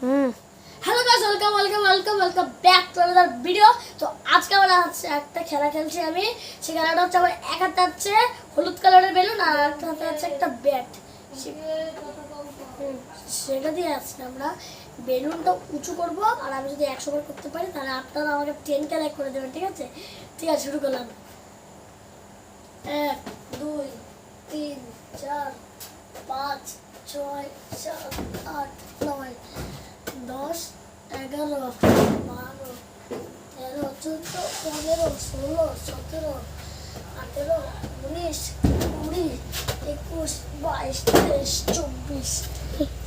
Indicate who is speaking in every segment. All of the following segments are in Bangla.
Speaker 1: Hello guys, welcome welcome welcome welcome back to another video. তো আজকে আমরা হচ্ছে একটা খেলা খেলছি আমি। সেই খেলাটা হচ্ছে আমার এক হাতে হচ্ছে হলুদ কালারের বেলুন আর একটা হাতে আছে একটা ব্যাট। সেটা দিয়ে আজকে আমরা বেলুনটা উঁচু করব। আর আমি যদি 100 বার করতে পারি তাহলে আপনারা আমাকে 10টা লাইক করে দেবেন, ঠিক আছে? ঠিক আছে, শুরু করলাম। 1 2 3 4 5 6 7 8 9 10 11 12 13 14 15 16 17 18 19 20 21 22 23 24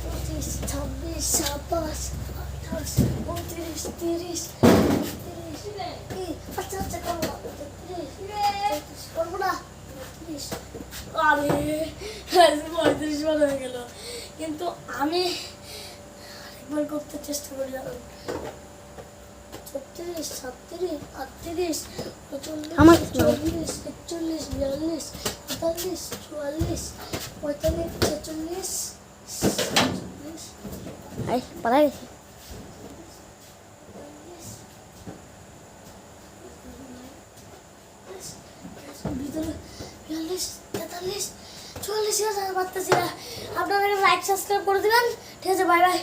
Speaker 1: 25 26 27 28 29 30 আচ্ছা আচ্ছা করবো না 33 করবো না 33 আরে 35 বার হয়ে গেল, কিন্তু আমি একবার করতে চেষ্টা করি। জানুন 36 37 38 39 40 41 42 43 44 45 46
Speaker 2: Ay, para eso.
Speaker 1: ভিতরে 42 43 44 পারতেছি না। আপনারা লাইক সাবস্ক্রাইব করে দিবেন, ঠিক আছে? Bye bye.